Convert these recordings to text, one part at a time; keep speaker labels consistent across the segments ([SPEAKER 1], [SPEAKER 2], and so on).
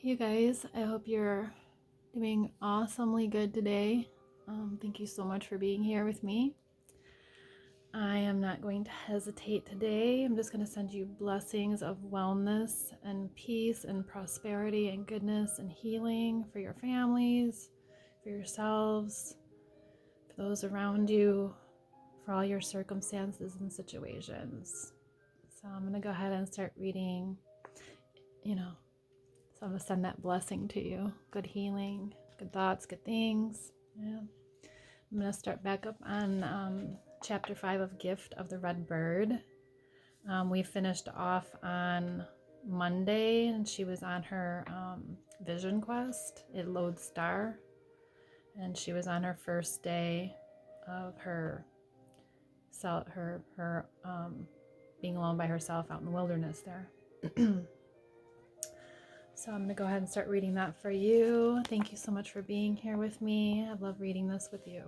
[SPEAKER 1] You guys, I hope you're doing awesomely good today. Thank you so much for being here with me. I am not going to hesitate today. I'm just going to send you blessings of wellness and peace and prosperity and goodness and healing for your families, for yourselves, for those around you, for all your circumstances and situations. So I'm going to go ahead and start reading, so I'm going to send that blessing to you. Good healing, good thoughts, good things. Yeah. I'm going to start back up on chapter 5 of Gift of the Red Bird. We finished off on Monday, and she was on her vision quest at Lodestar, and she was on her first day of her being alone by herself out in the wilderness there. So I'm going to go ahead and start reading that for you. Thank you so much for being here with me. I love reading this with you.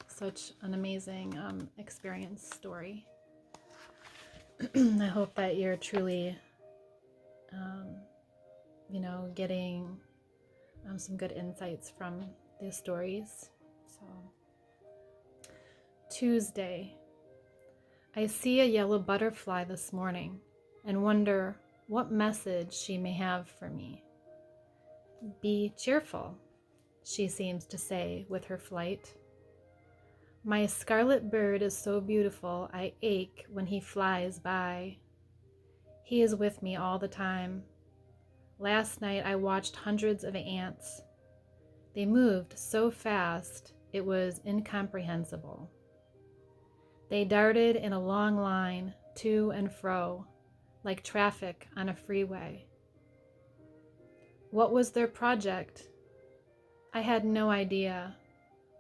[SPEAKER 1] Such an amazing experience story. I hope that you're truly, getting some good insights from these stories. So, Tuesday. I see a yellow butterfly this morning and wonder what message she may have for me. Be cheerful, she seems to say with her flight. My scarlet bird is so beautiful, I ache when he flies by. He is with me all the time. Last night I watched hundreds of ants. They moved so fast, it was incomprehensible. They darted in a long line, to and fro, like traffic on a freeway. What was their project? I had no idea,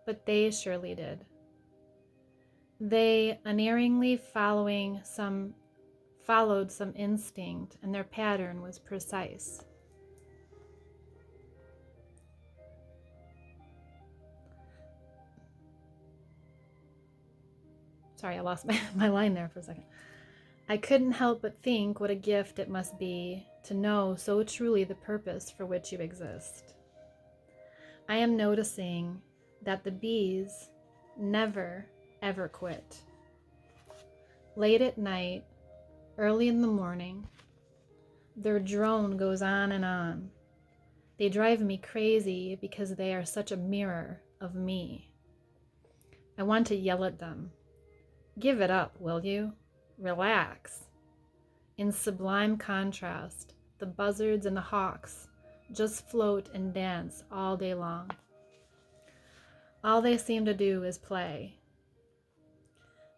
[SPEAKER 1] but they surely did. They unerringly followed some instinct, and their pattern was precise. Sorry, I lost my line there for a second. I couldn't help but think what a gift it must be to know so truly the purpose for which you exist. I am noticing that the bees never, ever quit. Late at night, early in the morning, their drone goes on and on. They drive me crazy because they are such a mirror of me. I want to yell at them. Give it up, will you? Relax. In sublime contrast, the buzzards and the hawks just float and dance all day long. All they seem to do is play.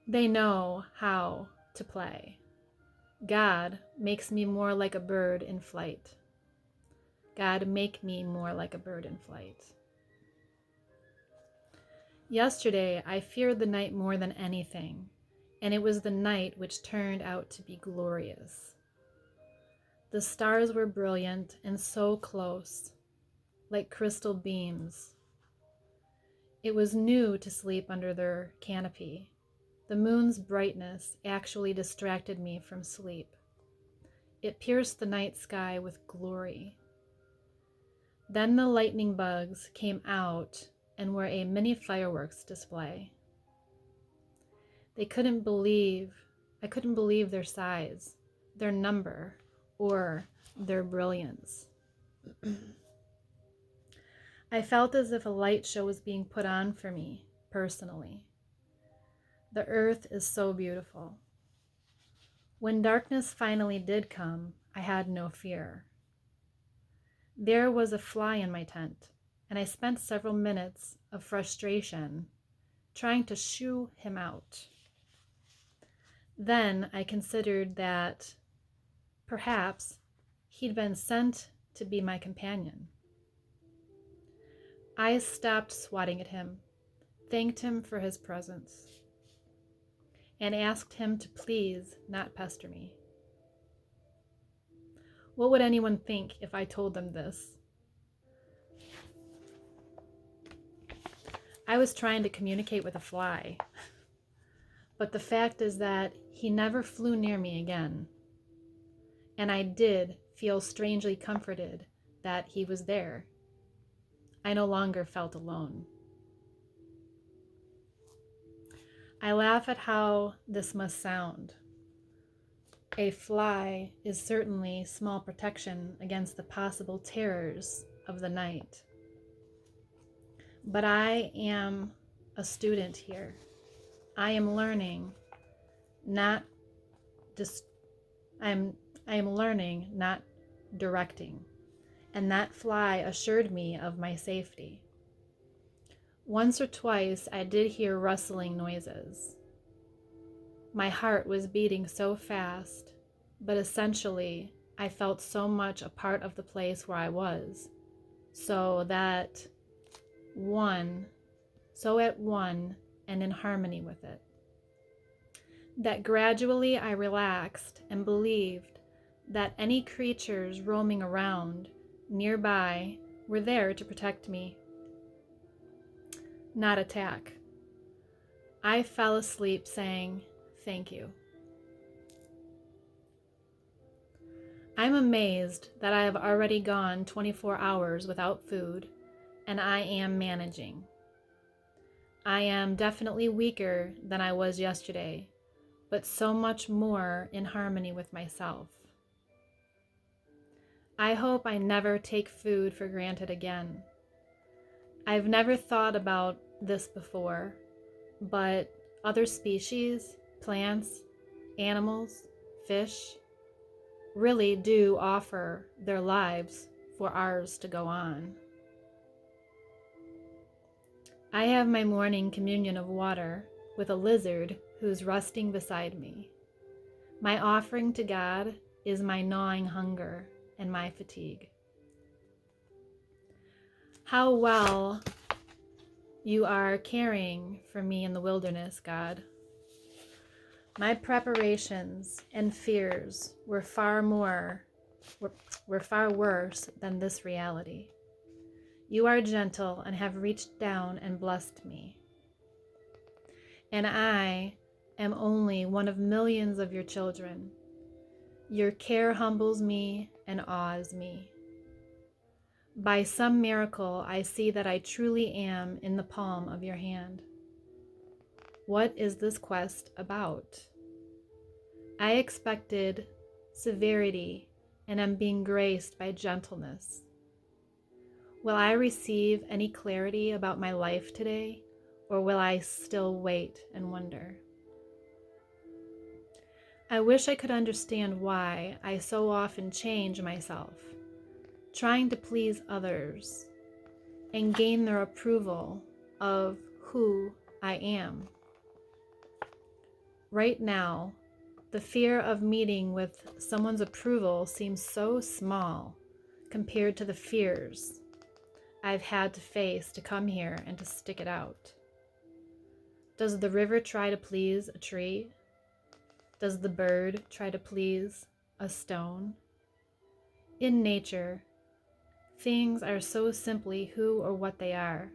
[SPEAKER 1] They know how to play. God makes me more like a bird in flight. God, make me more like a bird in flight. Yesterday, I feared the night more than anything, and it was the night which turned out to be glorious. The stars were brilliant and so close, like crystal beams. It was new to sleep under their canopy. The moon's brightness actually distracted me from sleep. It pierced the night sky with glory. Then the lightning bugs came out and were a mini fireworks display. I couldn't believe their size, their number, or their brilliance. I felt as if a light show was being put on for me, personally. The earth is so beautiful. When darkness finally did come, I had no fear. There was a fly in my tent, and I spent several minutes of frustration trying to shoo him out. Then I considered that perhaps he'd been sent to be my companion. I stopped swatting at him, thanked him for his presence, and asked him to please not pester me. What would anyone think if I told them this? I was trying to communicate with a fly, but the fact is that he never flew near me again, and I did feel strangely comforted that he was there. I no longer felt alone. I laugh at how this must sound. A fly is certainly small protection against the possible terrors of the night. But I am a student here. I am learning, not I am learning, not directing. And that fly assured me of my safety. Once or twice I did hear rustling noises. My heart was beating so fast, but essentially I felt so much a part of the place where I was, so at one and in harmony with it. That gradually I relaxed and believed that any creatures roaming around nearby were there to protect me, not attack. I fell asleep saying, "Thank you." I'm amazed that I have already gone 24 hours without food, and I am managing. I am definitely weaker than I was yesterday, but so much more in harmony with myself. I hope I never take food for granted again. I've never thought about this before, but other species, plants, animals, fish, really do offer their lives for ours to go on. I have my morning communion of water with a lizard who's resting beside me. My offering to God is my gnawing hunger and my fatigue. How well you are caring for me in the wilderness, God. My preparations and fears were far worse than this reality. You are gentle and have reached down and blessed me. And I am only one of millions of your children. Your care humbles me and awes me. By some miracle, I see that I truly am in the palm of your hand. What is this quest about? I expected severity and am being graced by gentleness. Will I receive any clarity about my life today, or will I still wait and wonder? I wish I could understand why I so often change myself, trying to please others and gain their approval of who I am. Right now, the fear of meeting with someone's approval seems so small compared to the fears I've had to face to come here and to stick it out. Does the river try to please a tree? Does the bird try to please a stone? In nature, things are so simply who or what they are.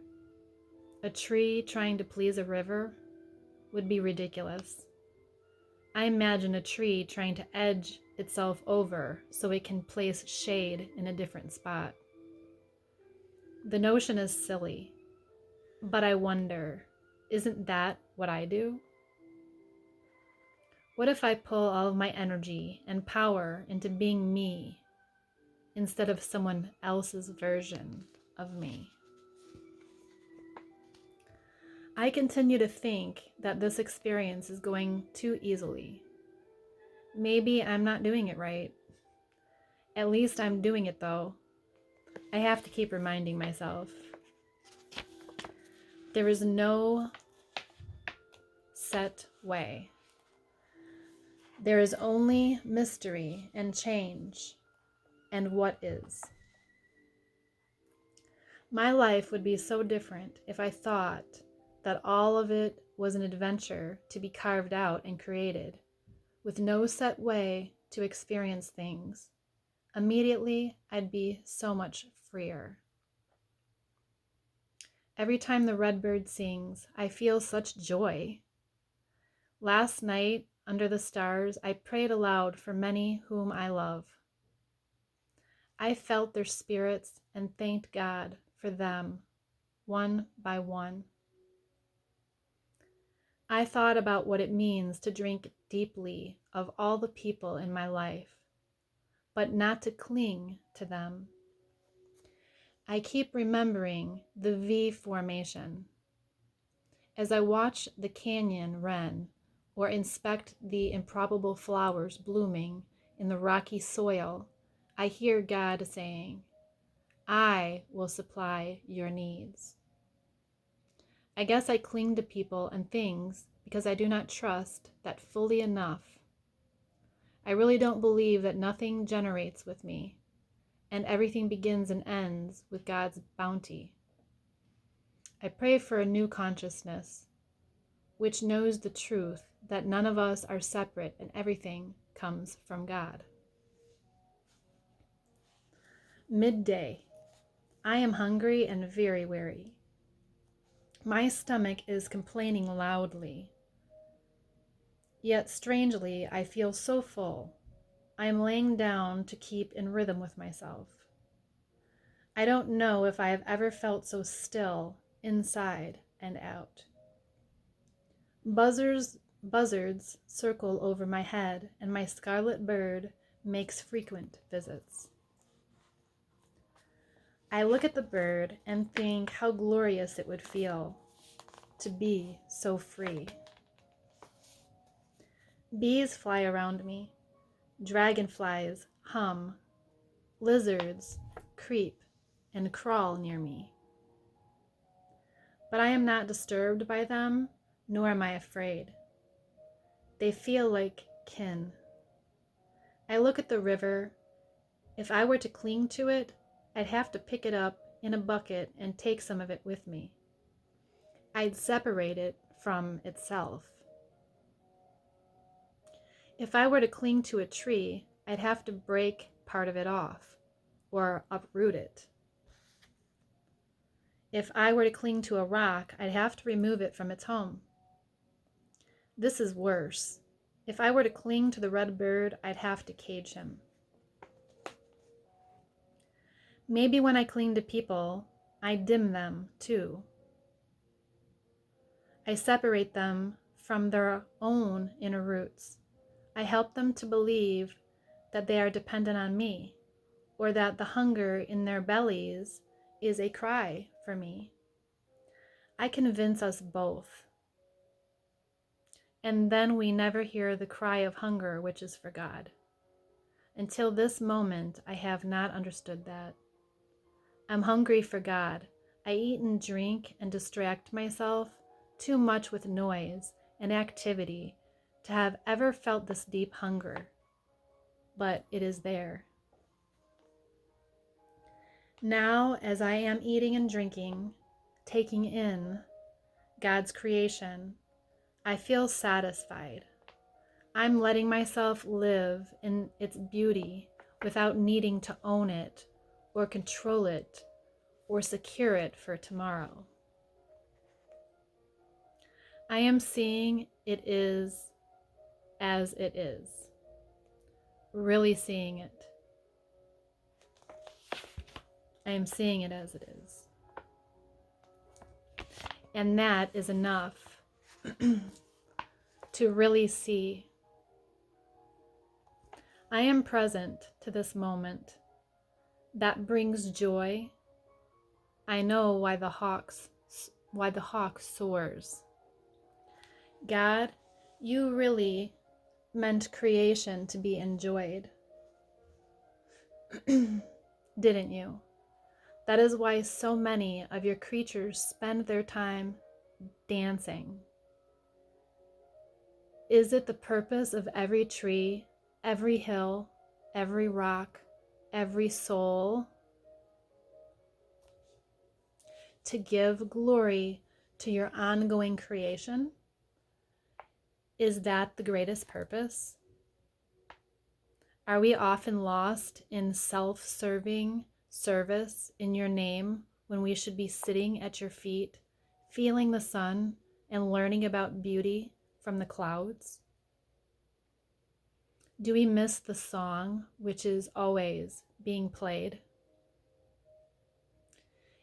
[SPEAKER 1] A tree trying to please a river would be ridiculous. I imagine a tree trying to edge itself over so it can place shade in a different spot. The notion is silly, but I wonder, isn't that what I do? What if I pull all of my energy and power into being me instead of someone else's version of me? I continue to think that this experience is going too easily. Maybe I'm not doing it right. At least I'm doing it though. I have to keep reminding myself. There is no set way. There is only mystery and change and what is. My life would be so different if I thought that all of it was an adventure to be carved out and created, with no set way to experience things. Immediately, I'd be so much freer. Every time the redbird sings, I feel such joy. Last night, under the stars, I prayed aloud for many whom I love. I felt their spirits and thanked God for them, one by one. I thought about what it means to drink deeply of all the people in my life, but not to cling to them. I keep remembering the V formation. As I watch the canyon wren or inspect the improbable flowers blooming in the rocky soil, I hear God saying, I will supply your needs. I guess I cling to people and things because I do not trust that fully enough. I really don't believe that nothing generates with me, and everything begins and ends with God's bounty. I pray for a new consciousness, which knows the truth that none of us are separate and everything comes from God. Midday. I am hungry and very weary. My stomach is complaining loudly. Yet strangely, I feel so full. I am laying down to keep in rhythm with myself. I don't know if I have ever felt so still inside and out. Buzzards circle over my head, and my scarlet bird makes frequent visits. I look at the bird and think how glorious it would feel to be so free. Bees fly around me, dragonflies hum, lizards creep and crawl near me. But I am not disturbed by them, nor am I afraid. They feel like kin. I look at the river. If I were to cling to it, I'd have to pick it up in a bucket and take some of it with me. I'd separate it from itself. If I were to cling to a tree, I'd have to break part of it off or uproot it. If I were to cling to a rock, I'd have to remove it from its home. This is worse. If I were to cling to the red bird, I'd have to cage him. Maybe when I cling to people, I dim them too. I separate them from their own inner roots. I help them to believe that they are dependent on me, or that the hunger in their bellies is a cry for me. I convince us both. And then we never hear the cry of hunger, which is for God. Until this moment, I have not understood that. I'm hungry for God. I eat and drink and distract myself too much with noise and activity to have ever felt this deep hunger. But it is there. Now, as I am eating and drinking, taking in God's creation, I feel satisfied. I'm letting myself live in its beauty without needing to own it or control it or secure it for tomorrow. I am seeing it is as it is, really seeing it. I am seeing it as it is. And that is enough to really see. I am present to this moment. That brings joy. I know why the hawk soars. God, you really meant creation to be enjoyed. Didn't you? That is why so many of your creatures spend their time dancing. Is it the purpose of every tree, every hill, every rock, every soul to give glory to your ongoing creation? Is that the greatest purpose? Are we often lost in self-serving service in your name when we should be sitting at your feet, feeling the sun and learning about beauty from the clouds? Do we miss the song, which is always being played.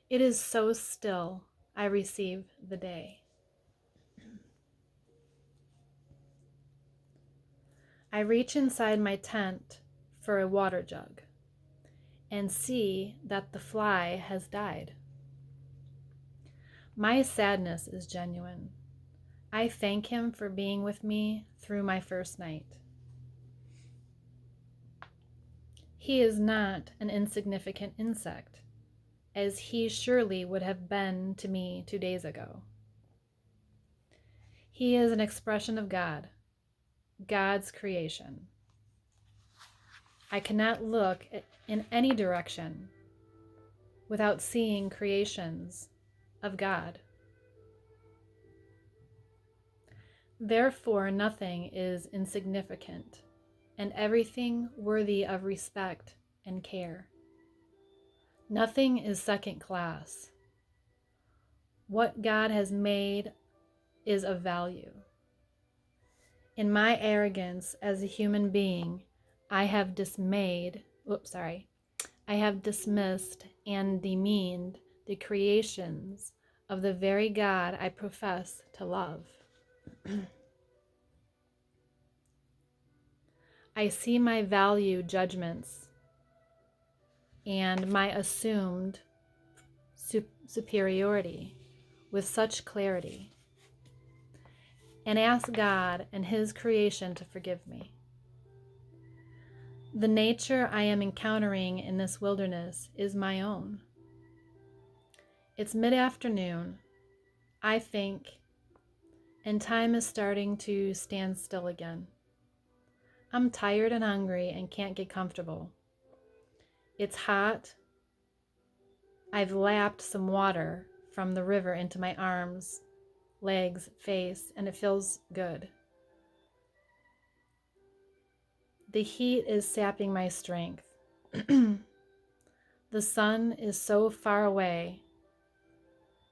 [SPEAKER 1] It is so still, I receive the day. I reach inside my tent for a water jug and see that the fly has died. My sadness is genuine. I thank him for being with me through my first night. He is not an insignificant insect, as he surely would have been to me 2 days ago. He is an expression of God, God's creation. I cannot look in any direction without seeing creations of God. Therefore, nothing is insignificant, and everything worthy of respect and care. Nothing is second class. What God has made is of value. In my arrogance as a human being, I have dismissed and demeaned the creations of the very God I profess to love. I see my value judgments and my assumed superiority with such clarity, and ask God and His creation to forgive me. The nature I am encountering in this wilderness is my own. It's mid-afternoon, I think, and time is starting to stand still again. I'm tired and hungry and can't get comfortable. It's hot. I've lapped some water from the river into my arms, legs, face, and it feels good. The heat is sapping my strength. The sun is so far away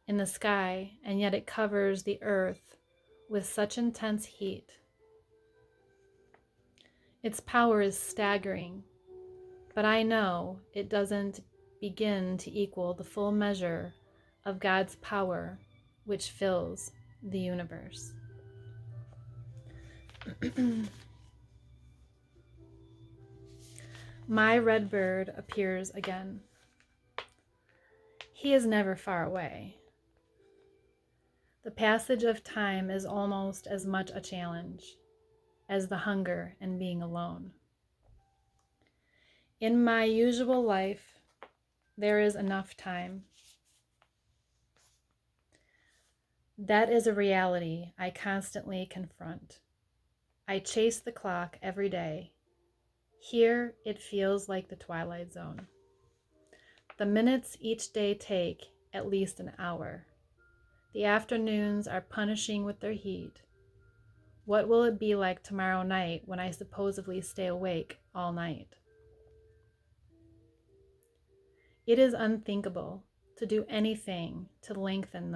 [SPEAKER 1] in the sky, and yet it covers the earth with such intense heat. Its power is staggering, but I know it doesn't begin to equal the full measure of God's power which fills the universe. My red bird appears again. He is never far away. The passage of time is almost as much a challenge as the hunger and being alone. In my usual life, there is enough time. That is a reality I constantly confront. I chase the clock every day. Here, it feels like the twilight zone. The minutes each day take at least an hour. The afternoons are punishing with their heat. What will it be like tomorrow night when I supposedly stay awake all night? It is unthinkable to do anything to lengthen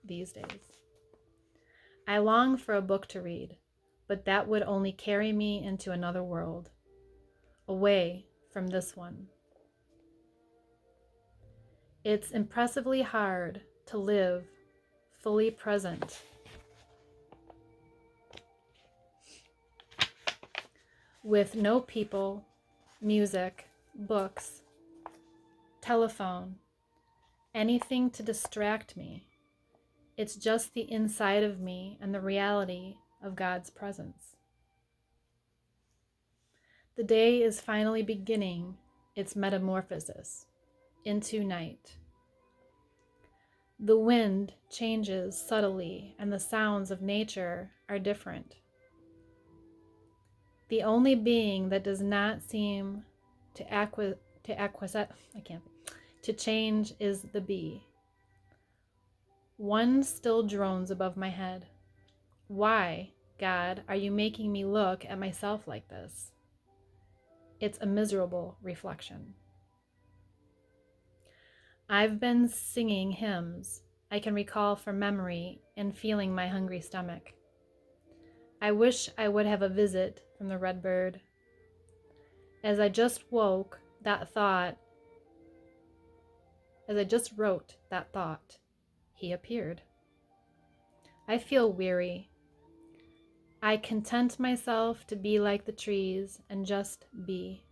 [SPEAKER 1] these days. I long for a book to read, but that would only carry me into another world, away from this one. It's impressively hard to live fully present with no people, music, books, telephone, anything to distract me. It's just the inside of me and the reality of God's presence. The day is finally beginning its metamorphosis into night. The wind changes subtly and the sounds of nature are different. The only being that does not seem to change is the bee. One still drones above my head. Why, God, are you making me look at myself like this? It's a miserable reflection. I've been singing hymns I can recall from memory and feeling my hungry stomach. I wish I would have a visit from the redbird. As I just wrote that thought, he appeared. I feel weary. I content myself to be like the trees and just be.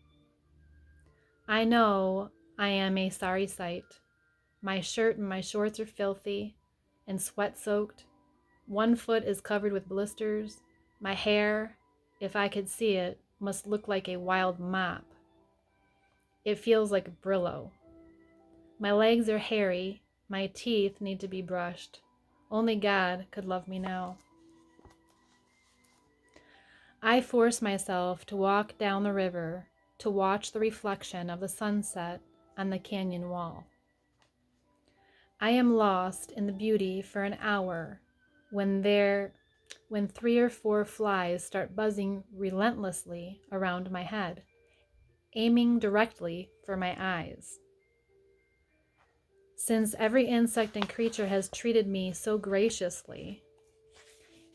[SPEAKER 1] I know I am a sorry sight. My shirt and my shorts are filthy and sweat-soaked. One foot is covered with blisters. My hair, if I could see it, must look like a wild mop. It feels like Brillo. My legs are hairy. My teeth need to be brushed. Only God could love me now. I force myself to walk down the river to watch the reflection of the sunset on the canyon wall. I am lost in the beauty for an hour when 3 or 4 flies start buzzing relentlessly around my head, aiming directly for my eyes. Since every insect and creature has treated me so graciously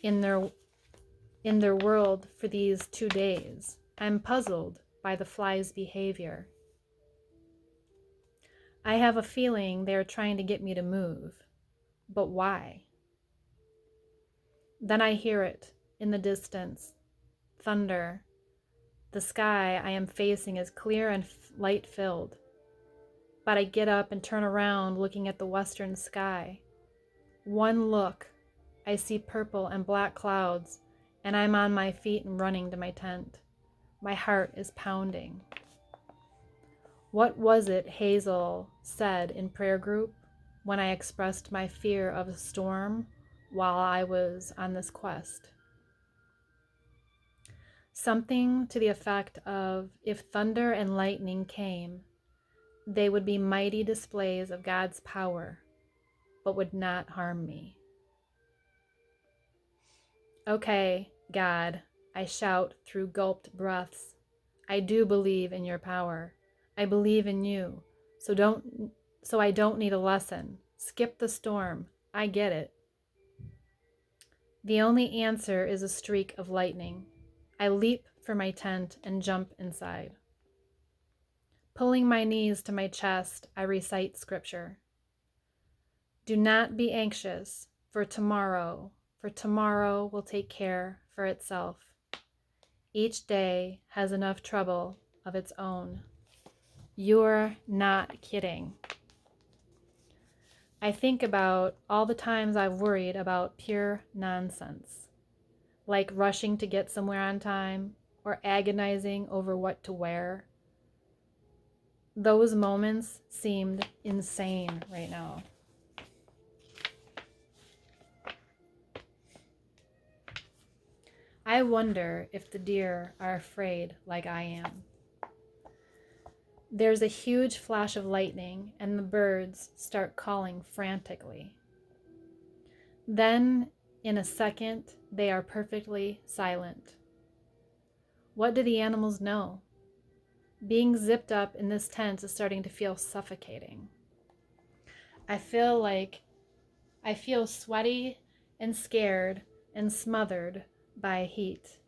[SPEAKER 1] in their world for these 2 days, I'm puzzled by the flies' behavior. I have a feeling they are trying to get me to move, but why? Then I hear it in the distance, thunder. The sky I am facing is clear and light-filled, but I get up and turn around looking at the western sky. One look, I see purple and black clouds, and I'm on my feet and running to my tent. My heart is pounding. What was it Hazel said in prayer group when I expressed my fear of a storm while I was on this quest? Something to the effect of, if thunder and lightning came, they would be mighty displays of God's power, but would not harm me. Okay, God, I shout through gulped breaths. I do believe in your power. I believe in you. So I don't need a lesson. Skip the storm. I get it. The only answer is a streak of lightning. I leap for my tent and jump inside. Pulling my knees to my chest, I recite scripture. Do not be anxious for tomorrow will take care for itself. Each day has enough trouble of its own. You're not kidding. I think about all the times I've worried about pure nonsense, like rushing to get somewhere on time or agonizing over what to wear. Those moments seemed insane right now. I wonder if the deer are afraid like I am. There's a huge flash of lightning and the birds start calling frantically. Then, in a second, they are perfectly silent. What do the animals know? Being zipped up in this tent is starting to feel suffocating. I feel sweaty and scared and smothered by heat.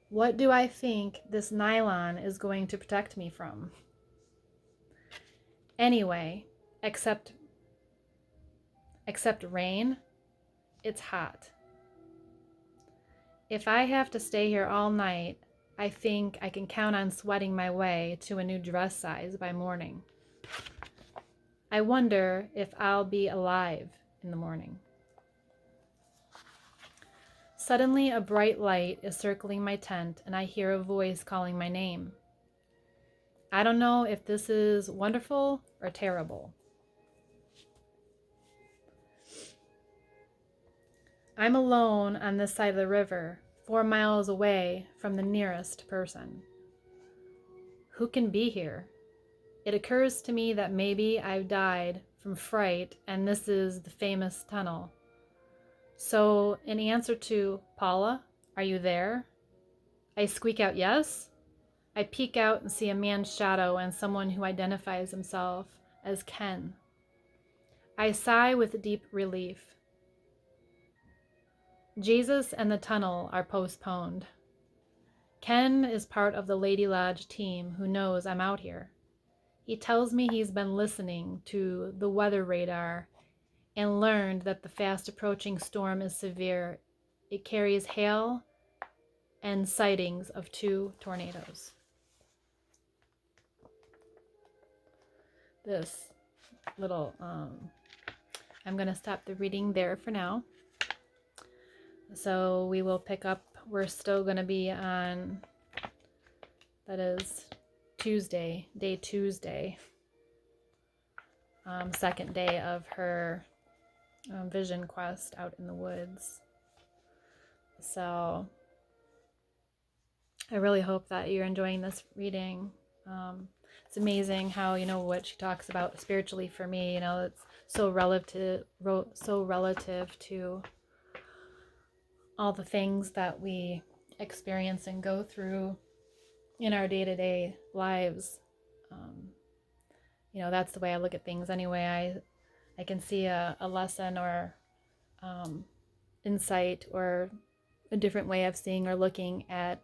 [SPEAKER 1] What do I think this nylon is going to protect me from? Anyway, except rain, it's hot. If I have to stay here all night, I think I can count on sweating my way to a new dress size by morning. I wonder if I'll be alive in the morning. Suddenly, a bright light is circling my tent, and I hear a voice calling my name. I don't know if this is wonderful or terrible. I'm alone on this side of the river, 4 miles away from the nearest person. Who can be here? It occurs to me that maybe I've died from fright and this is the famous tunnel. So, in answer to, Paula, are you there? I squeak out, yes. I peek out and see a man's shadow and someone who identifies himself as Ken. I sigh with deep relief. Jesus and the tunnel are postponed. Ken is part of the Lady Lodge team who knows I'm out here. He tells me he's been listening to the weather radar and learned that the fast approaching storm is severe. It carries hail and sightings of 2 tornadoes. This little, I'm going to stop the reading there for now. So we will pick up, we're still going to be on, that is Tuesday, day Tuesday, second day of her vision quest out in the woods. So I really hope that you're enjoying this reading. It's amazing how, what she talks about spiritually for me, it's so relative to all the things that we experience and go through in our day-to-day lives. That's the way I look at things anyway. I can see a lesson or insight or a different way of seeing or looking at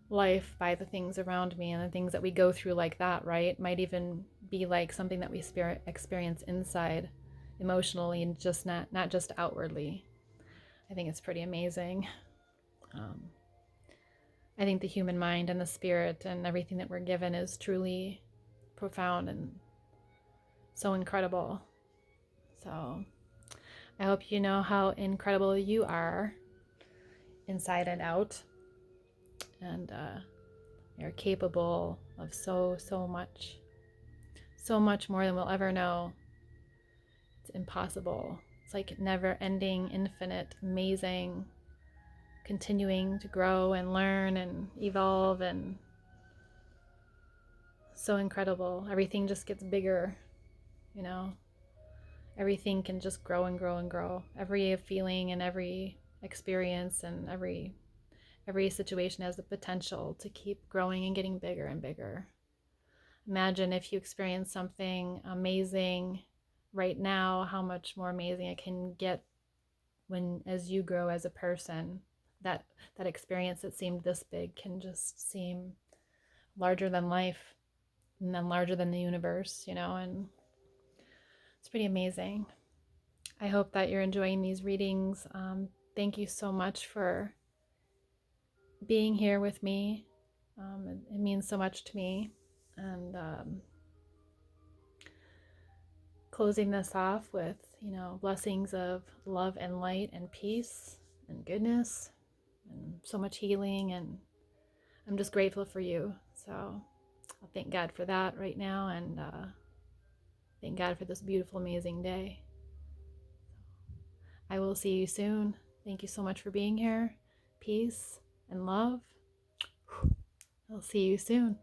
[SPEAKER 1] life by the things around me and the things that we go through like that, right? Might even be like something that we experience inside emotionally and just not just outwardly. I think it's pretty amazing. I think the human mind and the spirit and everything that we're given is truly profound and so incredible. So I hope you know how incredible you are inside and out. And you're capable of so much more than we'll ever know. It's impossible. It's like never ending, infinite, amazing, continuing to grow and learn and evolve, and so incredible. Everything just gets bigger, everything can just grow and grow and grow. Every feeling and every experience and every situation has the potential to keep growing and getting bigger and bigger. Imagine if you experience something amazing right now, how much more amazing it can get as you grow as a person. That experience that seemed this big can just seem larger than life, and then larger than the universe, and it's pretty amazing. I hope that you're enjoying these readings. Thank you so much for being here with me. It means so much to me. And closing this off with, blessings of love and light and peace and goodness and so much healing. And I'm just grateful for you. So I'll thank God for that right now. And thank God for this beautiful, amazing day. I will see you soon. Thank you so much for being here. Peace and love. I'll see you soon.